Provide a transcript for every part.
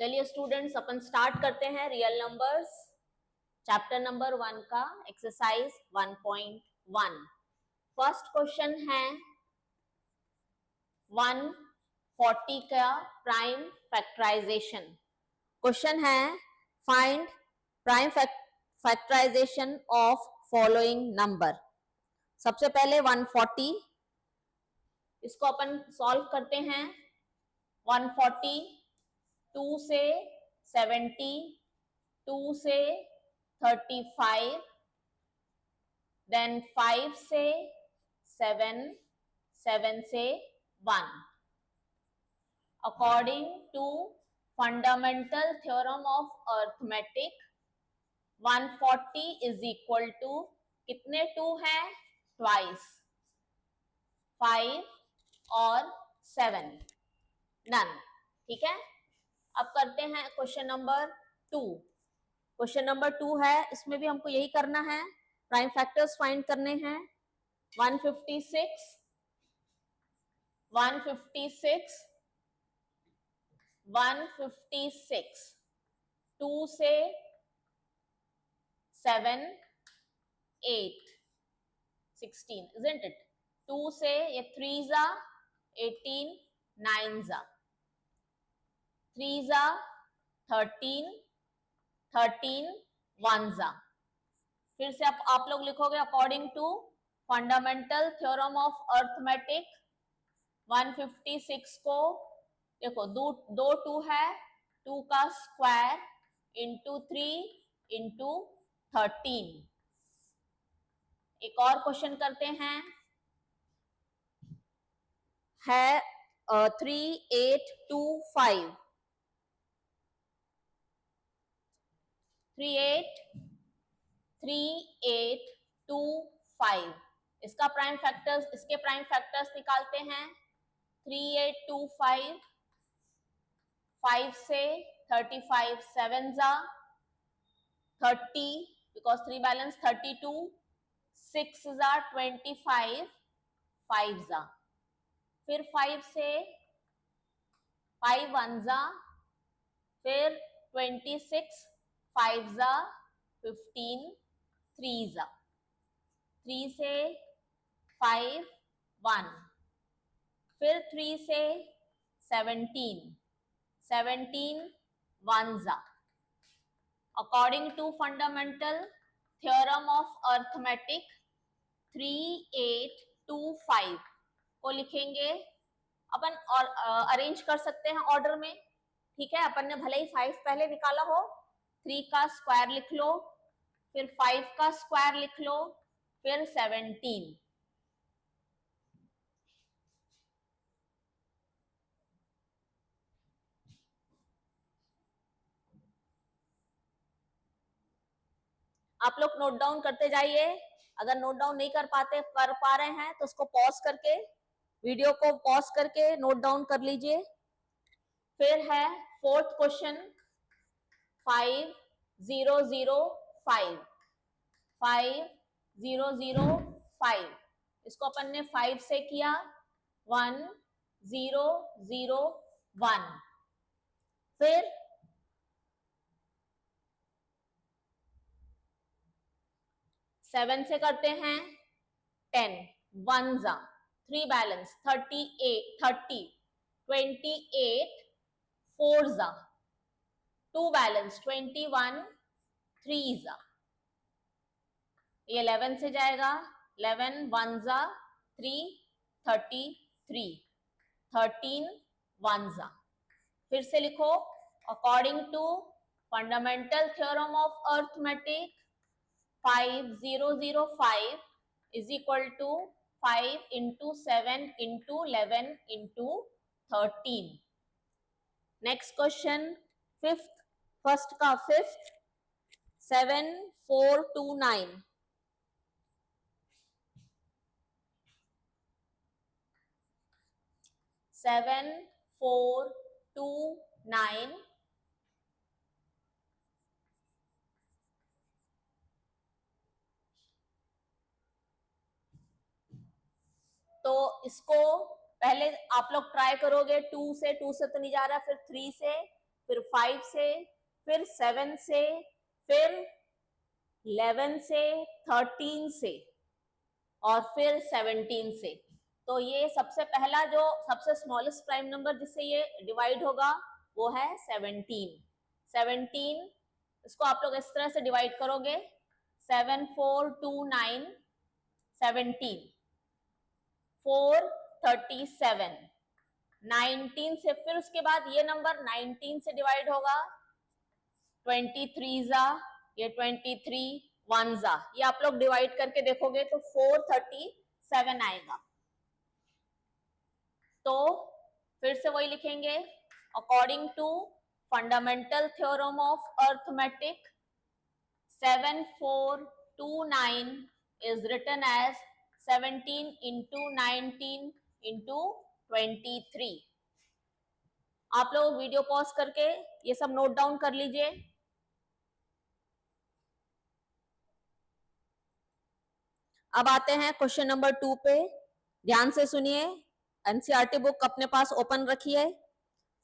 चलिए स्टूडेंट्स, अपन स्टार्ट करते हैं रियल नंबर्स चैप्टर नंबर 1 का एक्सरसाइज 1.1। फर्स्ट क्वेश्चन है 140 का प्राइम फैक्टराइजेशन। क्वेश्चन है find prime factorisation of following number. सबसे पहले 140, इसको अपन सॉल्व करते हैं। 140 2 से 70, 2 से 35, देन 5 से 7, 7 से 1। According to fundamental theorem of arithmetic 140 is equal to कितने 2 है? ट्वाइस 5 और 7, नन। ठीक है, अब करते हैं क्वेश्चन नंबर 2। क्वेश्चन नंबर 2 है, इसमें भी हमको यही करना है, प्राइम फैक्टर्स फाइंड करने हैं। 156, 156, 156, 2 से 7, 8, 16, isn't it? 2 से ये 3 जा 18, 9 जा 3 जा 13, 13, 1 जा। फिर से आप लोग लिखोगे according to fundamental theorem of arithmetic 156 को देखो, दो 2 है, 2 का स्क्वायर इंटू 3 इंटू 13। एक और क्वेश्चन करते हैं, है 3825, 3825। इसका प्राइम फैक्टर्स, इसके प्राइम फैक्टर्स निकालते हैं। 3825, 5 से 35, 7 जा 30, बिकॉज 3 बैलेंस 32, 6 जा 25, 5 जा, फिर 5 से 5 1 जा, फिर 26, 5 जा 15, 3 जा, 3 से 5 1, फिर 3 से 17, 17 1 जा। According to fundamental theorem of arithmetic 3825 को लिखेंगे अपन, और अरेंज कर सकते हैं ऑर्डर में। ठीक है, अपन ने भले ही 5 पहले निकाला हो, 3 का स्क्वायर लिख लो, फिर 5 का स्क्वायर लिख लो, फिर 17। आप लोग नोट डाउन करते जाइए। अगर नोट डाउन नहीं कर पा रहे हैं तो उसको पॉज करके, वीडियो को पॉज करके नोट डाउन कर लीजिए। फिर है फोर्थ क्वेश्चन 5005, 5005। इसको अपन ने 5 से किया, 1001, फिर 7 से करते हैं 10, 1 जा 3 बैलेंस 38, 30, 28, 4 जा 2 बैलेंस 21, 3 जा, ये 11 से जाएगा, 11 1 जा 3, 33, 13 1 जा। फिर से लिखो according to fundamental theorem of arithmetic 5005 is equal to 5 into 7 into 11 into 13. Next question, first का fifth 7429, 7429। तो इसको पहले आप लोग ट्राई करोगे, 2 से तो नहीं जा रहा, फिर 3 से, फिर 5 से, फिर 7 से, फिर 11 से, 13 से और फिर 17 से। तो ये सबसे पहला जो सबसे स्मॉलेस्ट प्राइम नंबर जिससे ये डिवाइड होगा वो है 17। 17 इसको आप लोग इस तरह से डिवाइड करोगे 7 4 2 9 17 4 37 19 से, फिर उसके बाद ये नंबर 19 से डिवाइड होगा 23 जा, ये 23 1 जा, ये आप लोग डिवाइड करके देखोगे तो 437 आएगा। तो फिर से वही लिखेंगे, according to fundamental theorem of arithmetic 7429 is written as 17 into 19 into 23। आप लोग वीडियो पॉज करके ये सब नोट डाउन कर लीजिए। अब आते हैं क्वेश्चन नंबर 2 पे, ध्यान से सुनिए। एनसीईआरटी बुक अपने पास ओपन रखिए।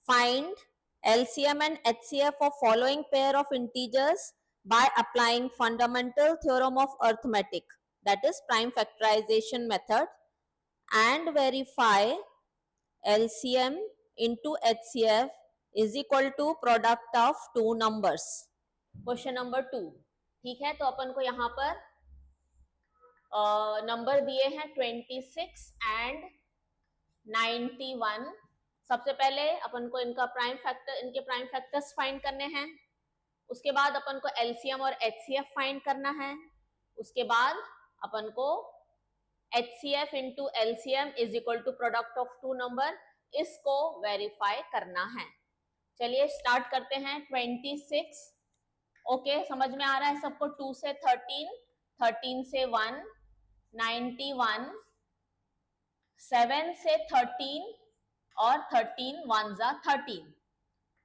Find LCM and HCF of following pair of integers by applying fundamental theorem of arithmetic, that is prime factorization method, and verify LCM into HCF is equal to product of two numbers। Question number 2, ठीक है। तो अपन को यहाँ पर number दिए हैं 26 and 91। सबसे पहले अपन को इनका प्राइम फैक्टर, इनके प्राइम फैक्टर्स फाइंड करने हैं। उसके बाद अपन को एलसीएम और एचसीएफ फाइंड करना है। उसके बाद अपन को HCF into LCM is equal to product of two number, इसको वेरीफाई करना है। चलिए स्टार्ट करते हैं। 26 ओके, समझ में आ रहा है सबको। 2 से 13, 13 से 1, 91, 7 से 13 और 13 1 जा 13।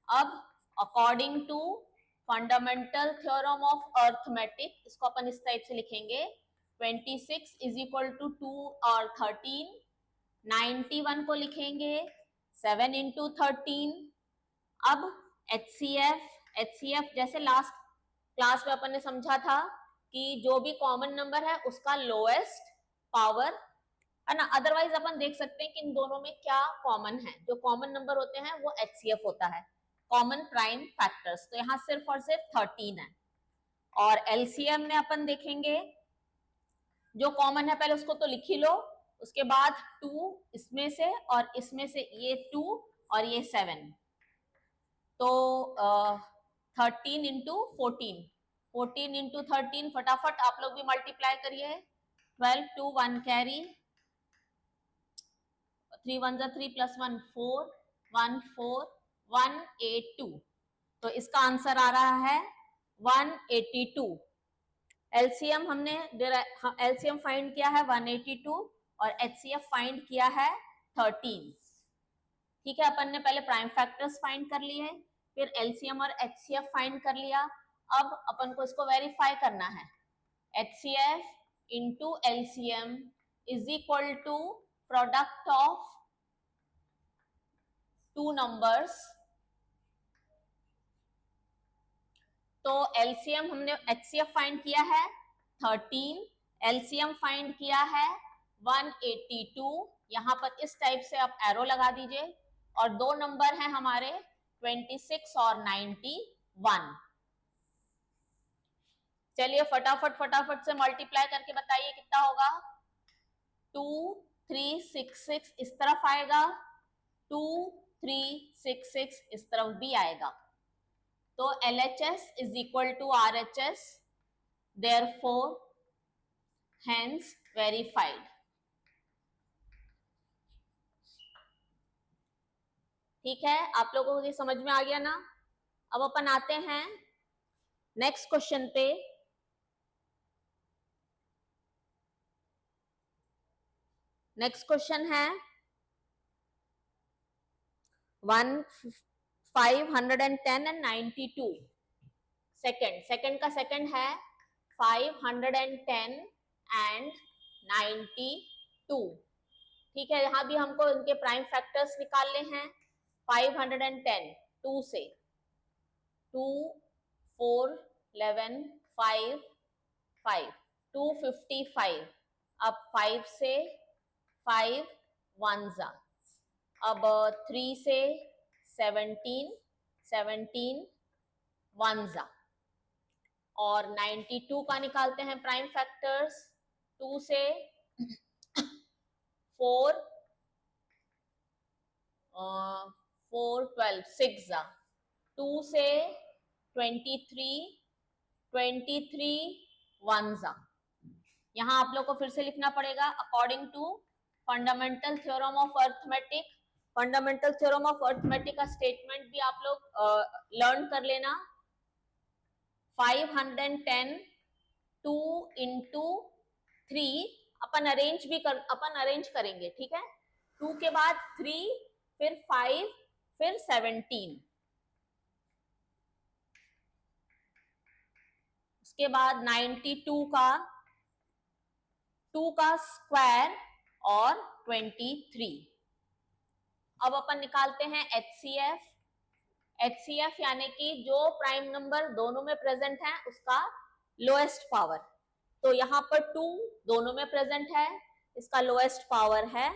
अब according to fundamental theorem of arithmetic, इसको अपन इस टाइप से लिखेंगे 26 इज इक्वल टू 2 और 13, 91 को लिखेंगे 7 इंटू 13। अब एचसीएफ जैसे लास्ट क्लास में अपन ने समझा था कि जो भी कॉमन नंबर है उसका लोएस्ट पावर है ना। अदरवाइज अपन देख सकते हैं कि इन दोनों में क्या कॉमन है। जो कॉमन नंबर होते हैं वो एचसीएफ होता है, कॉमन प्राइम फैक्टर्स। तो यहाँ सिर्फ और सिर्फ 13 है। और एलसीएम में अपन देखेंगे जो कॉमन है पहले उसको तो लिख ही लो, उसके बाद 2 इसमें से और इसमें से ये 2 और ये 7। तो 13 इंटू 14, 14 इंटू 13, फटाफट आप लोग भी मल्टीप्लाई करिए। 12 2 1 कैरी, 3 1 जा 3 प्लस 1 4 1 4 182। तो इसका आंसर आ रहा है 182। एलसीएम हमने एलसीएम फाइंड किया है 182 और एचसीएफ फाइंड किया है 13। ठीक है, अपन ने पहले प्राइम फैक्टर्स फाइंड कर लिए, फिर एलसीएम और एचसीएफ फाइंड कर लिया। अब अपन को इसको वेरीफाई करना है। HCF into LCM is equal to product of two numbers. तो एलसीएम हमने एचसीएफ फाइंड किया है 13, एलसीएम फाइंड किया है 182। यहाँ पर इस टाइप से आप एरो लगा दीजिए। और दो नंबर हैं हमारे 26 और 91। चलिए फटाफट से मल्टीप्लाई करके बताइए कितना होगा। 2 3 6 6 इस तरफ आएगा, 2 3 6 6 इस तरफ भी आएगा। तो LHS is equal to RHS, therefore hence verified। ठीक है, आप लोगों को ये समझ में आ गया ना। अब अपन आते हैं नेक्स्ट क्वेश्चन पे। नेक्स्ट क्वेश्चन है 510 एंड 92। सेकंड का सेकंड है 510 एंड 92। ठीक है, यहाँ भी हमको इनके प्राइम फैक्टर्स निकालने हैं। 510 2 से, 2 4 11 5 5 255। अब 5 से 5 1 जा, अब 3 से 17 17 1 जा, और 92 का निकालते हैं प्राइम फैक्टर्स। 2 से 4 4 12 6 जा, 2 से 23 23 1 जा। यहाँ आप लोग को फिर से लिखना पड़ेगा according to fundamental theorem of arithmetic. Fundamental theorem of arithmetic का स्टेटमेंट भी आप लोग लर्न कर लेना। 510 2 इंटू 3 अपन अरेंज करेंगे, ठीक है। 2 के बाद 3, फिर 5, फिर 17, उसके बाद 92 का 2 का स्क्वायर और 23। अब अपन निकालते हैं HCF। HCF यानी कि जो प्राइम नंबर दोनों में प्रेजेंट है उसका लोएस्ट पावर। तो यहाँ पर 2 दोनों में प्रेजेंट है, इसका लोएस्ट पावर है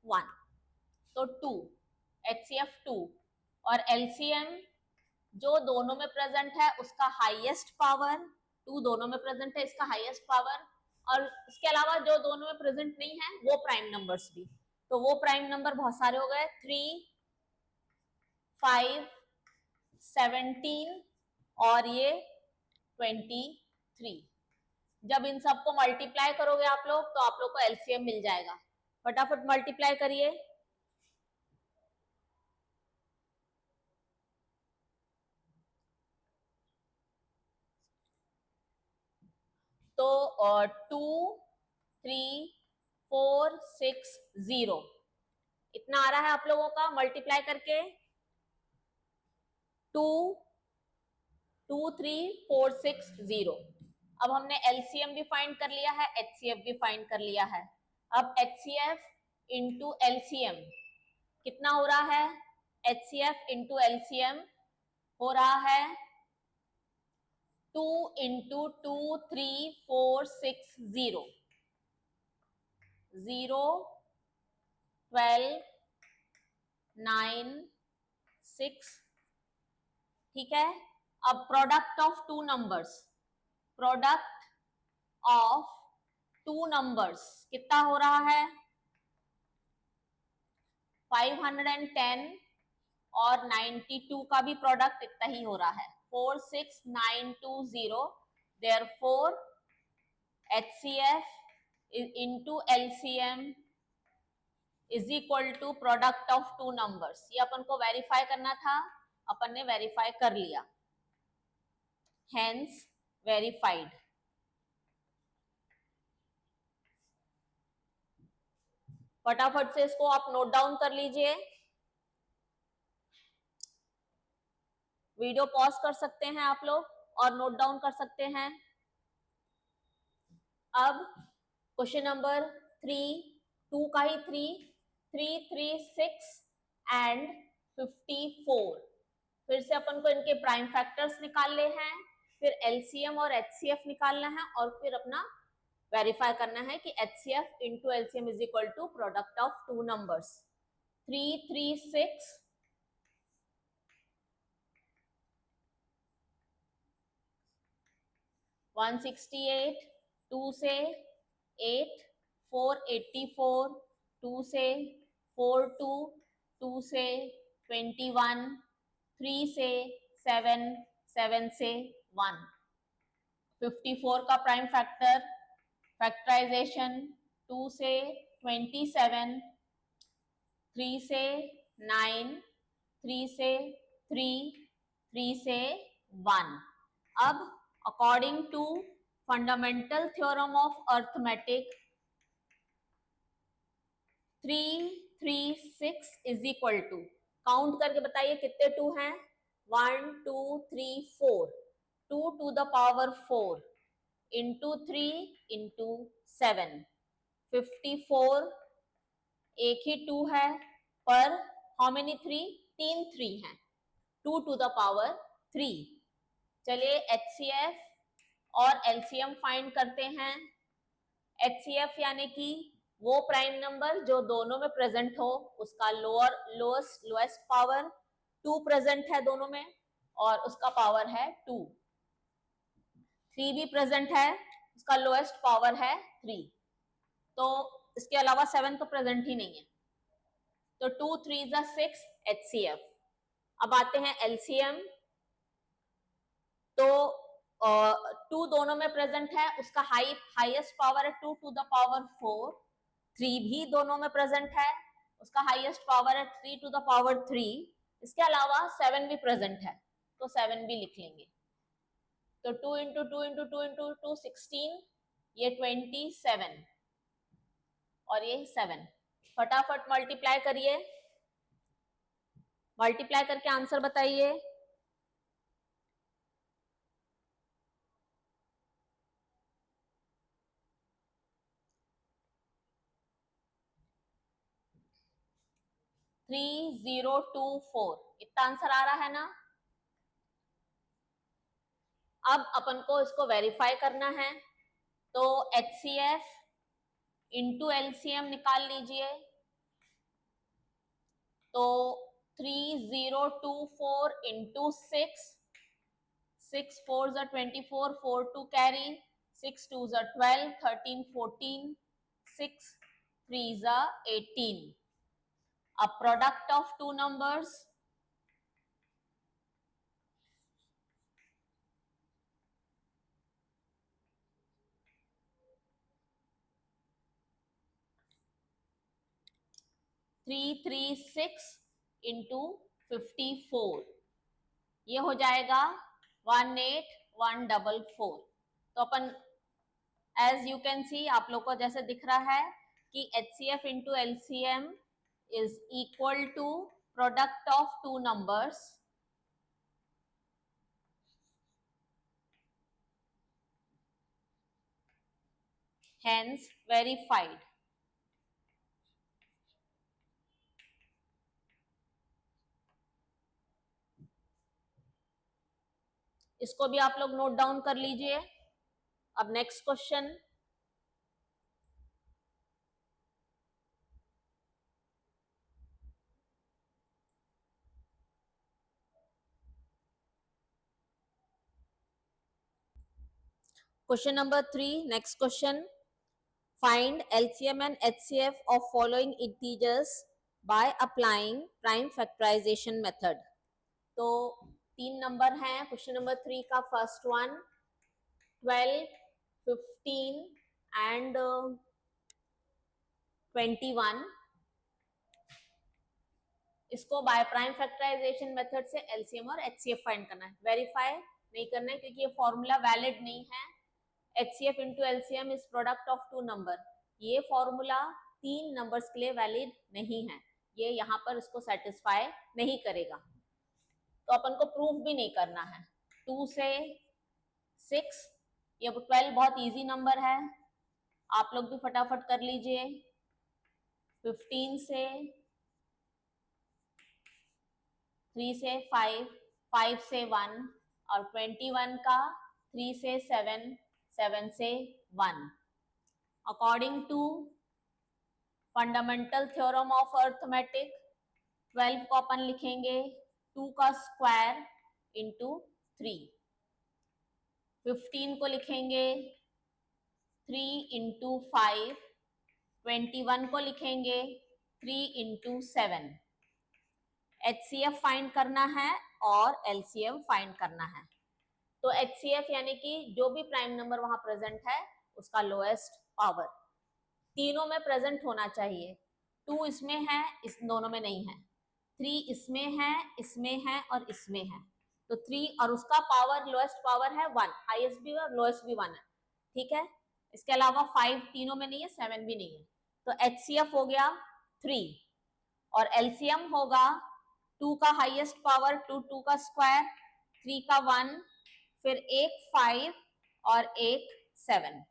1, तो 2 HCF 2। और LCM जो दोनों में प्रेजेंट है उसका हाईएस्ट पावर, 2 दोनों में प्रेजेंट है, इसका हाईएस्ट पावर। और इसके अलावा जो दोनों में प्रेजेंट नहीं है वो प्राइम नंबर्स भी, तो वो प्राइम नंबर बहुत सारे हो गए, 3 5 17 और ये 23। जब इन सबको मल्टीप्लाई करोगे आप लोग तो आप लोग को एलसीएम मिल जाएगा। फटाफट मल्टीप्लाई करिए। तो 2 3 4 6 0 इतना आ रहा है आप लोगों का मल्टीप्लाई करके। 2 2 3 4 6 0। अब हमने एलसीएम भी फाइंड कर लिया है, एचसीएफ भी फाइंड कर लिया है। अब एचसीएफ इंटू एलसीएम कितना हो रहा है? एचसीएफ इंटू एलसीएम हो रहा है 2 इंटू 2 3 4 6 0 0 12 9 6, ठीक है। अब product of two numbers, product of two numbers कितना हो रहा है? 510 और 92 का भी प्रोडक्ट इतना ही हो रहा है, 46920। therefore HCF into LCM is equal to product of two numbers. ये अपन को वेरीफाई करना था, अपन ने वेरीफाई कर लिया, हेंस वेरीफाइड। फटाफट से इसको आप नोट डाउन कर लीजिए, वीडियो पॉज कर सकते हैं आप लोग और नोट डाउन कर सकते हैं। अब क्वेश्चन नंबर 3, 2 का ही 3 3 6 एंड 54। फिर से अपन को इनके प्राइम फैक्टर्स निकालने हैं, फिर एलसीएम और एचसीएफ निकालना है, और फिर अपना वेरीफाई करना है कि HCF into LCM is equal to product of two numbers. 3 3 6 168, 2 से 8 484, 2 से 42, 2 से 21, 3 से 7 7 से 1। 54 का प्राइम फैक्टर फैक्टराइजेशन 2 से 27, 3 से 9, 3 से 3, 3 से 1। अब according to fundamental theorem of arithmetic 3 3 6 is equal to, count करके बताइए कितने 2 हैं? 1 2 3 4, 2 to the power 4 into 3 into 7, 54। एक ही 2 है पर हाउ मेनी 3? 3 3 हैं, 2 to the power 3। चलिए HCF और LCM फाइंड करते हैं। HCF यानी कि वो प्राइम नंबर जो दोनों में प्रेजेंट हो, उसका लोएस्ट पावर 2 प्रेजेंट है दोनों में, और उसका पावर है 2। 3 भी प्रेजेंट है, उसका लोएस्ट पावर है 3। तो इसके अलावा 7 तो प्रेजेंट ही नहीं है। तो 2 3 6 HCF। अब आते हैं LCM। तो 2 दोनों में प्रेजेंट है, उसका हाईएस्ट पावर है 2 टू द पावर 4। 3 भी दोनों में प्रेजेंट है, उसका हाईएस्ट पावर है 3 टू द पावर 3। इसके अलावा 7 भी प्रेजेंट है, तो 7 भी लिख लेंगे। तो 2 इंटू 2 इंटू 2 इंटू 2 16, ये 27 और ये 7। फटाफट मल्टीप्लाई करिए, मल्टीप्लाई करके आंसर बताइए। 3024, इतना आंसर आ रहा है ना। अब अपन को इसको वेरीफाई करना है, तो HCF इंटू LCM निकाल लीजिए। तो 3024 into 6, 6 4 24, 4 2 carry, 6 2 12, 13 14, 6 3 18। A product of two numbers, three three six into 54, ये हो जाएगा 18144। तो अपन एज यू कैन सी, आप लोग को जैसे दिख रहा है कि HCF into LCM is equal to product of two numbers, hence verified। इसको भी आप लोग नोट डाउन कर लीजिए। अब next question, question number 3, next question, find LCM and HCF of following integers by applying prime factorization method। तो 3 number हैं question number 3 का। First one 12, 15 and 21। इसको बाय प्राइम फैक्टराइजेशन मेथड से LCM और HCF find करना है। Verify नहीं करना है क्योंकि ये फॉर्मूला वैलिड नहीं है। HCF into LCM is product of two number, ये फॉर्मूला 3 नंबर्स के लिए वैलिड नहीं है, ये यहाँ पर इसको सेटिस्फाई नहीं करेगा। तो अपन को प्रूफ भी नहीं करना है। 2 से 6, ये 12 बहुत इजी नंबर है, आप लोग भी फटाफट कर लीजिए। 15 से 3 से 5, 5 से 1, और 21 का 3 से 7, 7 से 1। According to fundamental theorem of arithmetic, 12 को अपन लिखेंगे 2 का स्क्वायर इंटू 3। 15 को लिखेंगे 3 इंटू 5। 21 को लिखेंगे 3 इंटू 7। HCF फाइंड करना है और LCM फाइंड करना है। तो HCF यानी कि जो भी प्राइम नंबर वहां प्रेजेंट है उसका लोएस्ट पावर, तीनों में प्रेजेंट होना चाहिए। 2 इसमें है, इस दोनों में नहीं है। 3 इसमें है और इसमें है। तो 3 और उसका पावर, लोएस्ट पावर है 1, हाईएस्ट भी और लोएस्ट भी 1 है, ठीक है। इसके अलावा 5 तीनों में नहीं है, 7 भी नहीं है। तो HCF हो गया 3 और LCM होगा 2 का हाईएस्ट पावर 2, 2 का स्क्वायर, 3 का 1, फिर एक 5 और एक 7।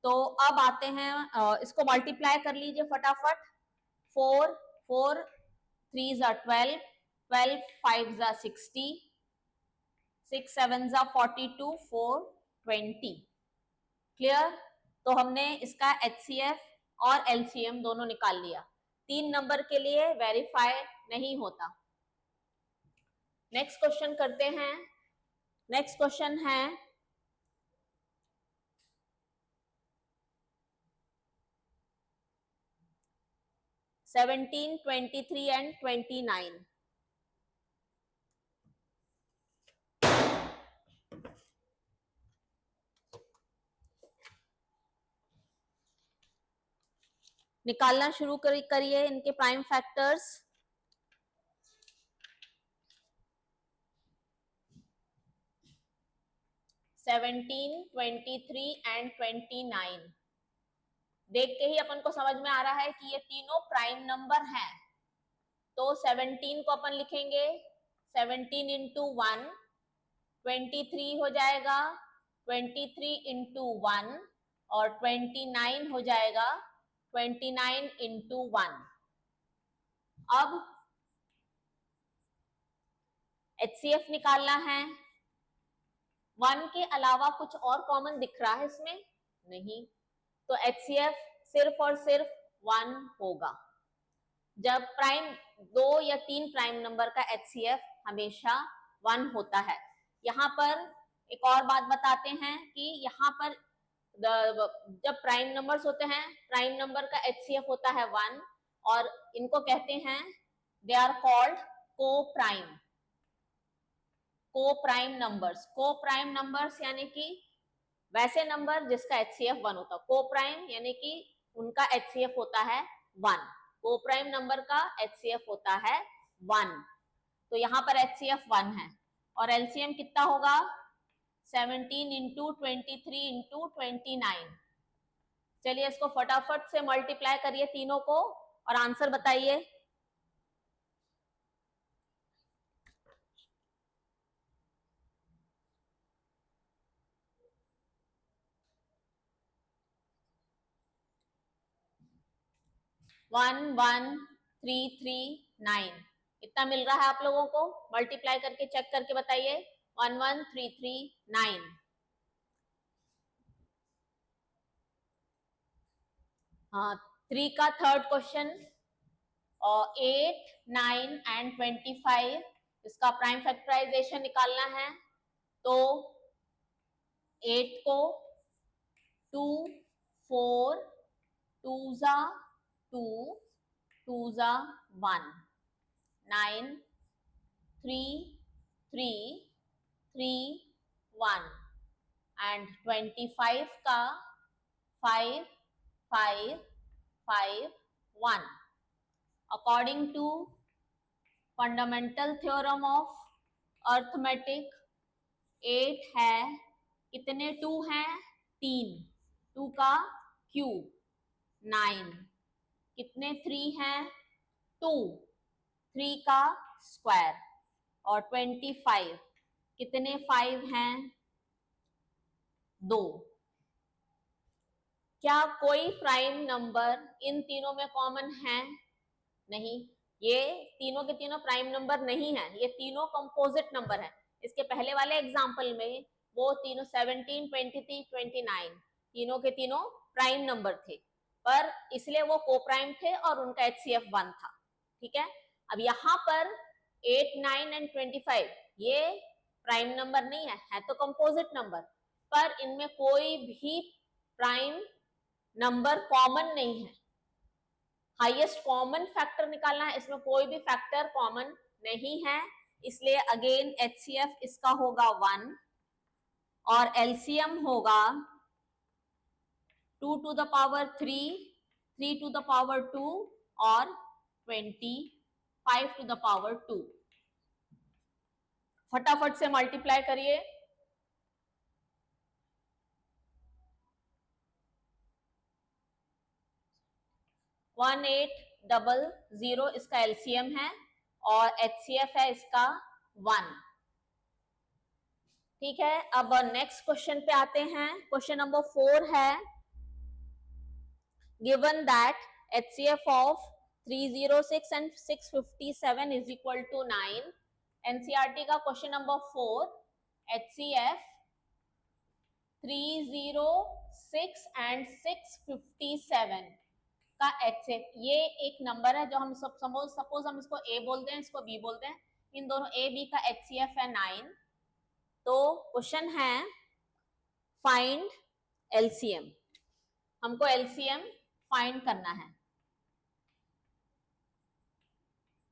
तो अब आते हैं, इसको मल्टीप्लाई कर लीजिए फटाफट। 4 4 3 12, 12 5 जा 60, 6 7 जा 42, 4 20। क्लियर? तो हमने इसका HCF और LCM दोनों निकाल लिया। 3 नंबर के लिए वेरीफाई नहीं होता। नेक्स्ट क्वेश्चन करते हैं। नेक्स्ट क्वेश्चन है 17, 23 एंड 29। निकालना शुरू करिए इनके प्राइम फैक्टर्स। सेवनटीन, 23 एंड 29 देख के ही अपन को समझ में आ रहा है कि ये तीनों प्राइम नंबर हैं। तो 17 को अपन लिखेंगे 17 इंटू 1, 23 हो जाएगा 23 इंटू 1 और 29 हो जाएगा 29 इंटू 1। अब HCF निकालना है। 1 के अलावा कुछ और कॉमन दिख रहा है इसमें? नहीं। तो HCF सिर्फ और सिर्फ 1 होगा। जब प्राइम 2 या 3 प्राइम नंबर का HCF हमेशा 1 होता है। यहाँ पर एक और बात बताते हैं कि यहाँ पर जब प्राइम नंबर्स होते हैं, प्राइम नंबर का HCF होता है 1 और इनको कहते हैं they are called coprime. Coprime numbers, coprime numbers यानी कि वैसे नंबर जिसका HCF 1 होता है। को-प्राइम यानी कि उनका HCF होता है 1। को-प्राइम नंबर का HCF होता है 1। तो यहाँ पर HCF 1 है और LCM कितना होगा? 17 इंटू 23 इंटू 29। चलिए इसको फटाफट से मल्टीप्लाई करिए तीनों को और आंसर बताइए। One one three three nine इतना मिल रहा है आप लोगों को? मल्टीप्लाई करके चेक करके बताइए। 11339। हाँ, 3 का थर्ड क्वेश्चन और 8, 9 एंड 25 इसका प्राइम फैक्टराइजेशन निकालना है। तो 8 को 2 4 2 जा 2 2 जा 1 9 3 3 3 1 एंड 25 का 5 5 5 1। According to fundamental theorem of arithmetic 8 है, कितने 2 हैं? 3, 2 का क्यूब। 9 कितने 3 हैं? 2, 3 का स्क्वायर। और 25 कितने 5 हैं? 2। क्या कोई प्राइम नंबर इन तीनों में कॉमन है? नहीं, ये तीनों के तीनों प्राइम नंबर नहीं है, ये तीनों कंपोजिट नंबर है। इसके पहले वाले एग्जांपल में वो तीनों 17, 23, 29 तीनों के तीनों प्राइम नंबर थे, पर इसलिए वो को प्राइम थे और उनका HCF 1 था। ठीक है। अब यहाँ पर 8, 9 एंड 25 ये प्राइम नंबर नहीं है, है तो कंपोजिट नंबर, पर इनमें कोई भी प्राइम नंबर कॉमन नहीं है। हाईएस्ट कॉमन फैक्टर निकालना है, इसमें कोई भी फैक्टर कॉमन नहीं है, इसलिए अगेन HCF इसका होगा 1 और LCM होगा 2 to the power 3, 3 to the power 2 और 25 to the power 2। फटाफट से मल्टीप्लाई करिए। वन 1800 इसका LCM है और HCF है इसका 1। ठीक है। अब नेक्स्ट क्वेश्चन पे आते हैं। क्वेश्चन नंबर 4 है, given that HCF of 306 and 657 is equal to 9. NCERT का क्वेश्चन नंबर 4, HCF 306 and 657 का HCF, ये एक नंबर है जो हम सपोज हम इसको A बोलते हैं, इसको B बोलते हैं, इन दोनों A B का HCF है 9. तो क्वेश्चन है फाइंड LCM, हमको LCM फाइंड करना है.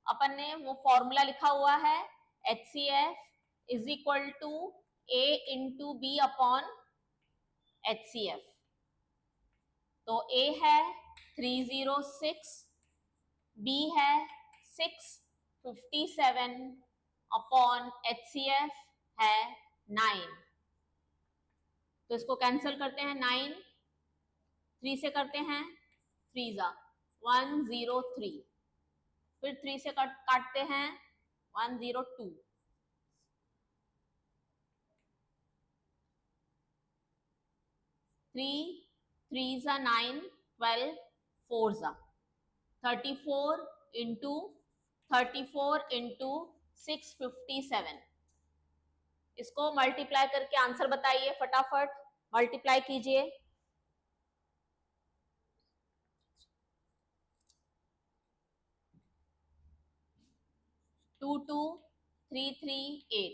अपन ने वो फॉर्मूला लिखा हुआ है, HCF is equal to A into B upon HCF. तो A है 306, B है 657 अपॉन HCF है 9. तो इसको कैंसिल करते हैं, 9 3 से करते हैं, 3 जा 103, फिर 3 से काटते हैं 102, 3 3 जा 9, 12 4 जा 34 इंटू 657. इसको मल्टीप्लाई करके आंसर बताइए, फटाफट मल्टीप्लाई कीजिए. 22338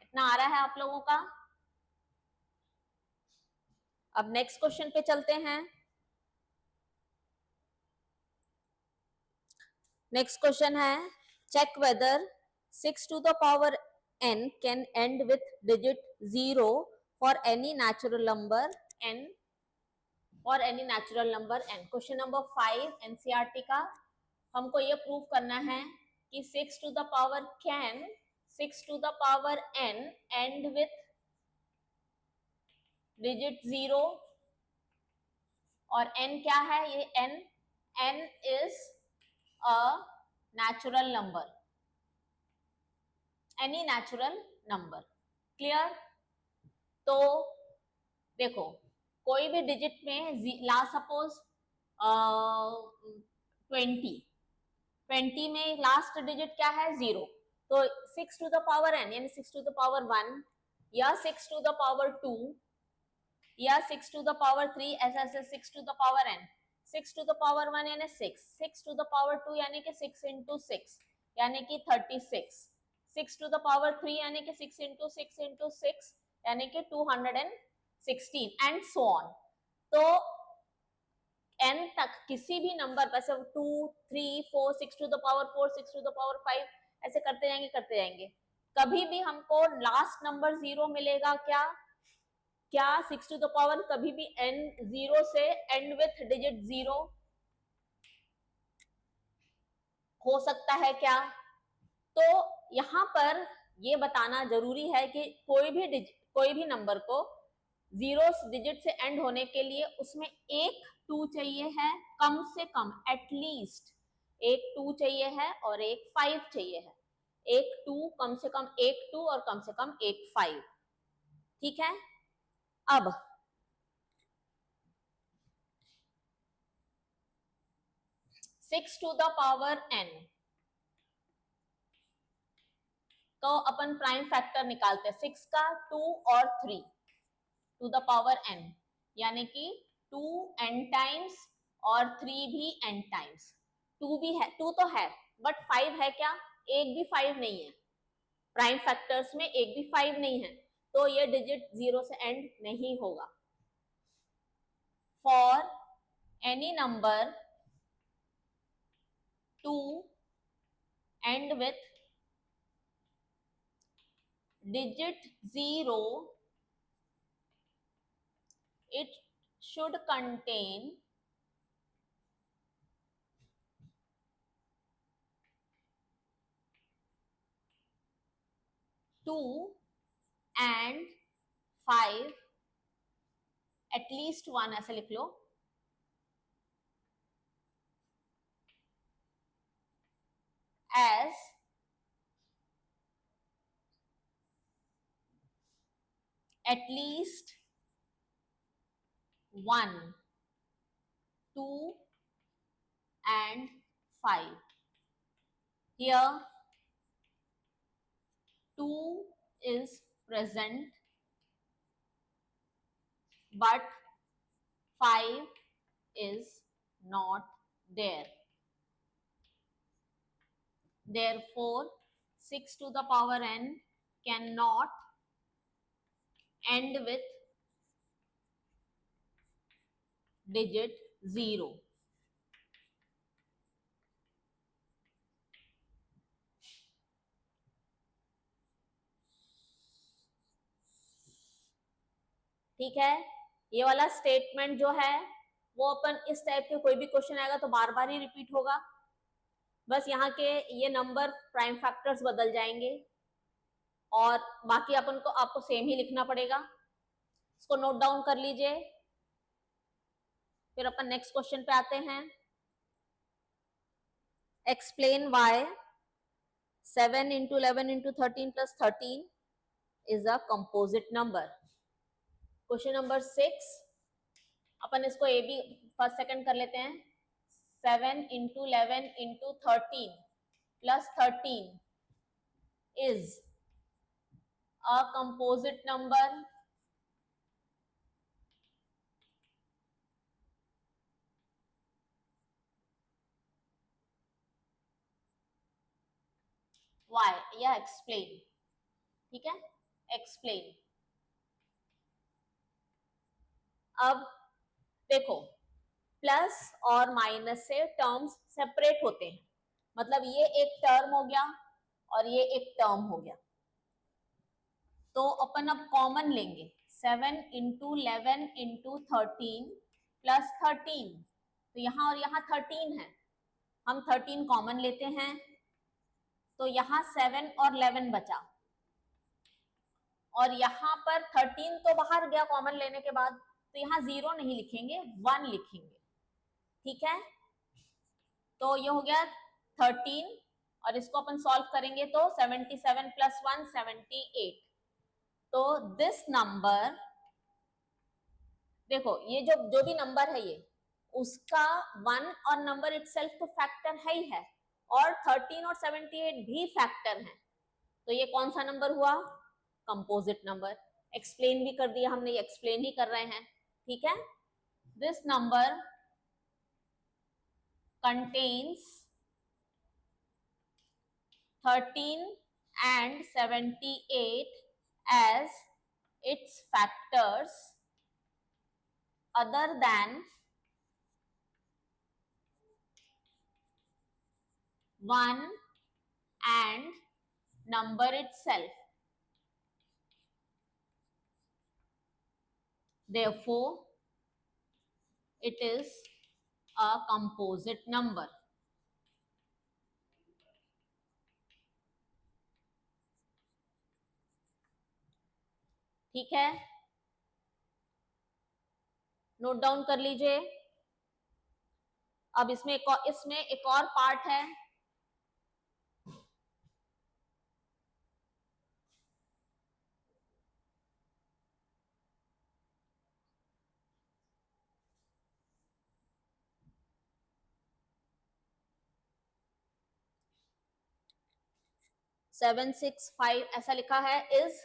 इतना आ रहा है आप लोगों का. अब नेक्स्ट क्वेश्चन पे चलते हैं. नेक्स्ट क्वेश्चन है, check whether 6 to the power n can end with digit 0 for any natural number n. Question number 5 NCERT का. हमको ये प्रूव करना है कि 6 to the power n end with digit 0, और n क्या है, ये n is a natural number, any natural number. Clear? तो देखो, कोई भी डिजिट में लास्ट सपोज 20 में लास्ट डिजिट क्या है, 0. तो 6 to the power n यानी 6 to the power 1 या 6 to the power 2 या 6 to the power 3, ऐसा ऐसे 6 to the power n. 6 to the power 1 यानी 6, 6 to the power 2 यानी कि 6 into 6 यानी कि 36, 6 to the power 3 यानी कि 6 into 6 into 6 यानी कि 216 एंड सो ऑन. तो n तक किसी भी नंबर पर से 2 3 4 6 to the power 4 6 to the power 5 ऐसे करते जाएंगे. कभी भी हमको लास्ट नंबर 0 मिलेगा क्या? 6 to the power कभी भी n 0 से एंड विथ डिजिट 0 हो सकता है क्या? तो यहां पर ये बताना जरूरी है कि कोई भी नंबर को 0 डिजिट से एंड होने के लिए उसमें एक 2 चाहिए है, कम से कम एटलीस्ट एक 2 चाहिए है और एक 5 चाहिए है. एक 2, कम से कम एक 2 और कम से कम एक 5. ठीक है. अब six to the power n, तो अपन प्राइम फैक्टर निकालते हैं 6 का, 2 और 3 टू द पावर n, यानी कि 2n टाइम्स और 3 भी n टाइम्स. 2 भी है, 2 तो है बट 5 है क्या? एक भी 5 नहीं है. प्राइम फैक्टर्स में एक भी 5 नहीं है, तो ये डिजिट 0 से एंड नहीं होगा. For any number two and with digit 0, it should contain 2 and 5, at least 1 ऐसे लिख लो. as at least 1, 2 and 5. Here 2 is present, but 5 is not there. Therefore, 6 to the power n cannot end with digit 0. ठीक है, ये वाला statement जो है वो अपन इस टाइप के कोई भी क्वेश्चन आएगा तो बार बार ही रिपीट होगा, बस यहाँ के ये नंबर प्राइम फैक्टर्स बदल जाएंगे और बाकी अपन को आपको सेम ही लिखना पड़ेगा। इसको नोट डाउन कर लीजिए, फिर अपन नेक्स्ट क्वेश्चन पे आते हैं। Explain why 7 into 11 into 13 plus 13 is a composite number. Question number 6, अपन इसको ए बी फर्स्ट सेकंड कर लेते हैं। 7 into 11 into 13 plus 13 is a composite number. Why? या explain. ठीक है, explain. अब देखो, प्लस और माइनस से टर्म्स सेपरेट होते हैं, मतलब ये एक टर्म हो गया और ये एक टर्म हो गया, तो अपन अब कॉमन लेंगे। 7 into 11 into 13 plus 13, तो यहाँ और यहाँ 13 है, हम 13 कॉमन लेते हैं तो यहाँ 7 और 11 बचा, और यहाँ पर 13 तो बाहर गया कॉमन लेने के बाद, तो यहाँ 0 नहीं लिखेंगे, 1 लिखेंगे। ठीक है, तो ये हो गया 13 और इसको अपन सॉल्व करेंगे तो 77 plus 1 78। तो दिस नंबर, देखो ये जो भी नंबर है ये उसका 1 और नंबर इटसेल्फ तो फैक्टर है ही है, और 13 और 78 भी फैक्टर हैं, तो ये कौन सा नंबर हुआ? Composite number. एक्सप्लेन भी कर दिया हमने, ये एक्सप्लेन ही कर रहे हैं। ठीक है, this number contains 13 and 78 as its factors other than 1 and number itself. Therefore, it is a composite number. ठीक है, नोट डाउन कर लीजिए। अब इसमें एक और पार्ट है, सेवन सिक्स फाइव ऐसा लिखा है, is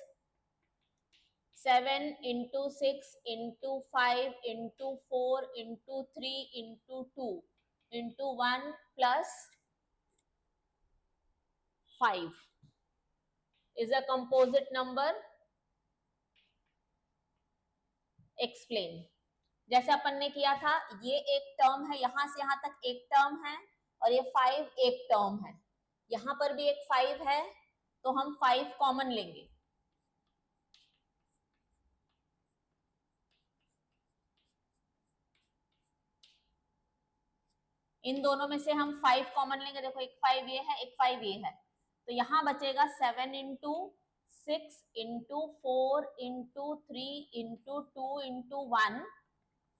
7 into 6 into 5 into 4 into 3 into 2 into 1 plus 5 is a composite number. Explain. जैसे अपन ने किया था, ये एक टर्म है, यहां से यहां तक एक टर्म है, और ये 5 एक टर्म है, यहां पर भी एक 5 है, तो हम 5 कॉमन लेंगे। इन दोनों में से हम 5 कॉमन लेंगे, देखो एक 5 ये है, एक 5 ये है, तो यहाँ बचेगा 7 into 6 into 4 into 3 into 2 into 1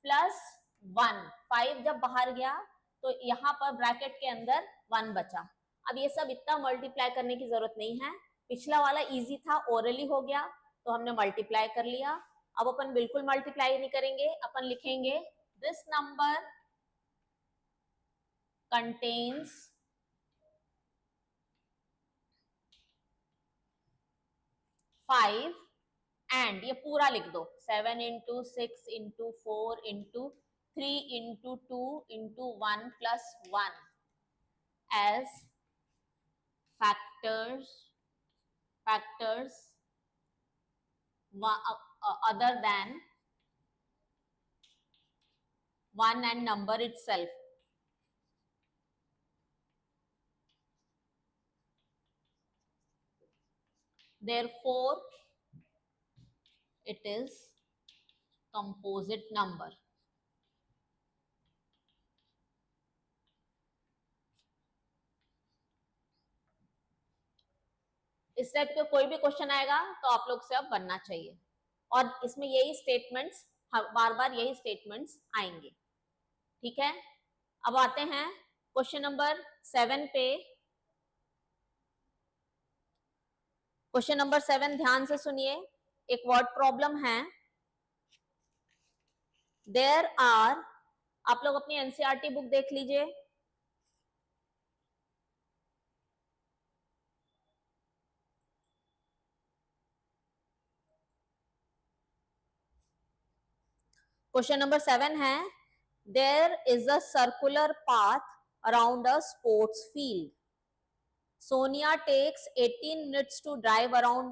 plus 1। 5 जब बाहर गया तो यहाँ पर ब्रैकेट के अंदर 1 बचा। अब ये सब इतना मल्टीप्लाई करने की जरूरत नहीं है, पिछला वाला इजी था, ओरली हो गया तो हमने मल्टीप्लाई कर लिया। अब अपन बिल्कुल मल्टीप्लाई नहीं करेंगे, अपन लिखेंगे दिस नंबर contains 5 and ये पूरा लिख दो 7 into 6 into 4 into 3 into 2 into 1 plus 1 as factors other than 1 and number itself. Therefore, it is composite number. इस टाइप का कोई भी क्वेश्चन आएगा तो आप लोग से अब बनना चाहिए, और इसमें यही स्टेटमेंट्स बार बार यही स्टेटमेंट्स आएंगे। ठीक है, अब आते हैं क्वेश्चन नंबर 7 पे। क्वेश्चन नंबर 7 ध्यान से सुनिए, एक वर्ड प्रॉब्लम है। देयर आर, आप लोग अपनी एनसीईआरटी बुक देख लीजिए। क्वेश्चन नंबर 7 है, there is a circular path around a sports field. Sonia takes 18 minutes to drive around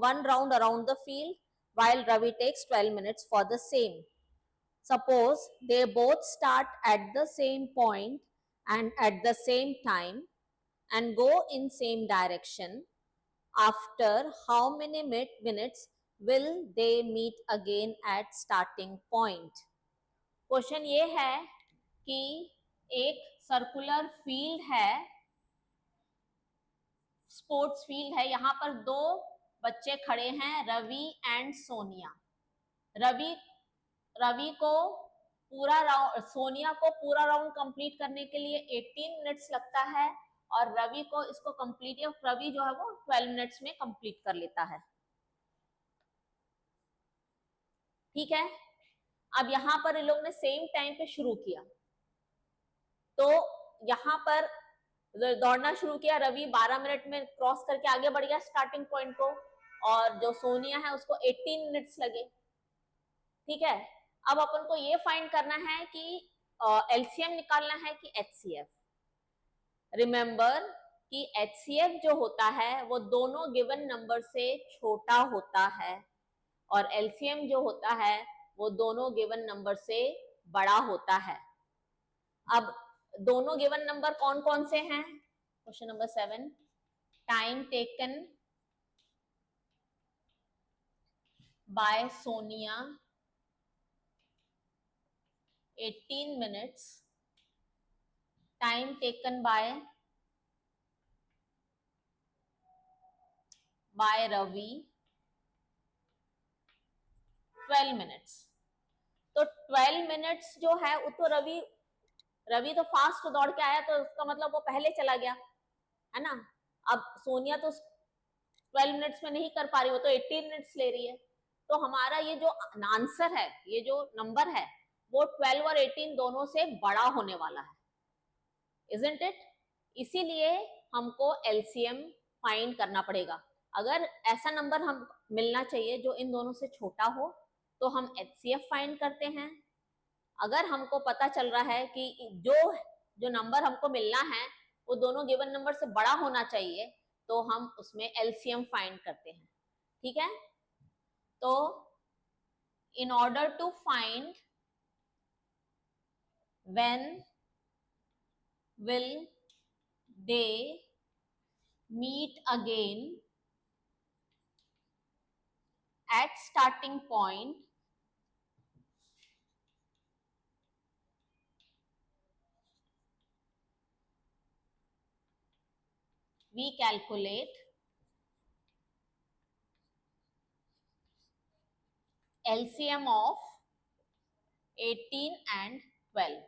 one round around the field, while Ravi takes 12 minutes for the same. Suppose they both start at the same point and at the same time and go in same direction. After how many minutes will they meet again at starting point? Question ये है कि एक circular field है, sports field है, यहाँ पर दो बच्चे खड़े हैं, रवि एंड सोनिया। रवि को पूरा राउंड, सोनिया को पूरा राउंड कंप्लीट करने के लिए 18 मिनट्स लगता है, और रवि को इसको कंप्लीट, रवि जो है वो 12 मिनट्स में कंप्लीट कर लेता है। ठीक है, अब यहाँ पर इन लोग ने सेम टाइम पे शुरू किया, तो यहाँ पर दौड़ना शुरू किया, रवि 12 मिनट में क्रॉस करके आगे बढ़ गया स्टार्टिंग पॉइंट को, और जो सोनिया है उसको 18 मिनट्स लगे। ठीक है, अब अपन को ये फाइंड करना है कि एलसीएम निकालना है कि एचसीएफ। रिमेंबर कि एचसीएफ जो होता है वो दोनों गिवन नंबर से छोटा होता है, और एलसीएम जो होता है वो दोनों गिवन नंबर से बड़ा होता है। अब दोनों गिवन नंबर कौन कौन से हैं? Question number 7, time taken by Sonia 18 minutes, time taken by Ravi 12 minutes. तो 12 मिनट्स जो है वो तो रवि तो फास्ट दौड़ के आया, तो उसका मतलब वो पहले चला गया है ना। अब सोनिया तो 12 मिनट्स में नहीं कर पा रही, वो तो 18 मिनट्स ले रही है। तो हमारा ये जो आंसर है, ये जो नंबर है वो 12 और 18 दोनों से बड़ा होने वाला है, isn't it? इसीलिए हमको एलसीएम फाइंड करना पड़ेगा। अगर ऐसा नंबर हम मिलना चाहिए जो इन दोनों से छोटा हो तो हम एचसीएफ फाइंड करते हैं। अगर हमको पता चल रहा है कि जो नंबर हमको मिलना है वो दोनों गिवन नंबर से बड़ा होना चाहिए, तो हम उसमें एलसीएम फाइंड करते हैं। ठीक है, तो in order to find when will they meet again at starting point, we calculate LCM of 18 and 12।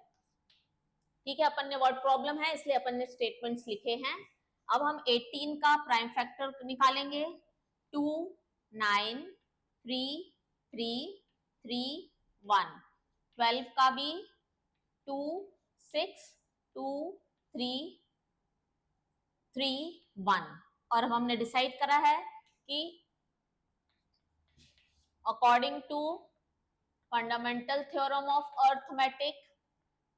ठीक है, अपन ने वर्ड प्रॉब्लम है इसलिए अपन ने स्टेटमेंट्स लिखे हैं। अब हम 18 का प्राइम फैक्टर निकालेंगे, 2 9 3 3 3 1। 12 का भी 2 6 2 3 3 1 और अब हमने डिसाइड करा है कि according to fundamental theorem of arithmetic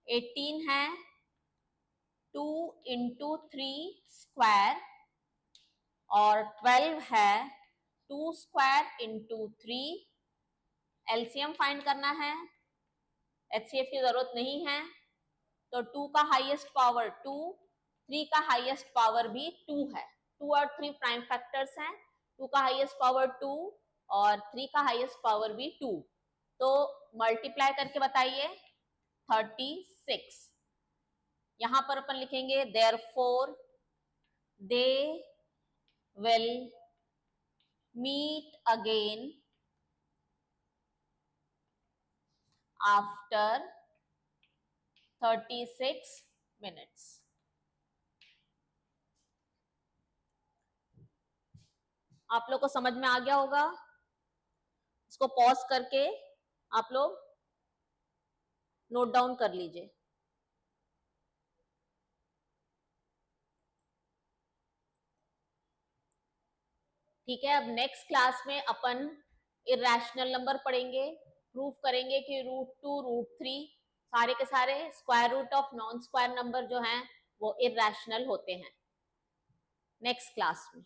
18 है 2 इंटू 3 स्क्वायर और 12 है 2 स्क्वायर इंटू 3। एलसीएम फाइंड करना है, एचसीएफ की जरूरत नहीं है। तो 2 का हाईएस्ट पावर 2, 3 का हाईएस्ट पावर भी 2 है। 2 और 3 प्राइम फैक्टर्स हैं। 2 का हाईएस्ट पावर 2 और 3 का हाईएस्ट पावर भी 2। तो मल्टीप्लाई करके बताइए 36। यहां पर अपन लिखेंगे therefore they will meet again after 36 minutes. आप लोग को समझ में आ गया होगा। इसको पॉज करके आप लोग नोट डाउन कर लीजिए। ठीक है, अब नेक्स्ट क्लास में अपन इरेशनल नंबर पढ़ेंगे, प्रूफ करेंगे कि √2 √3 सारे के सारे square root of non square number जो हैं वो इरेशनल होते हैं नेक्स्ट क्लास में।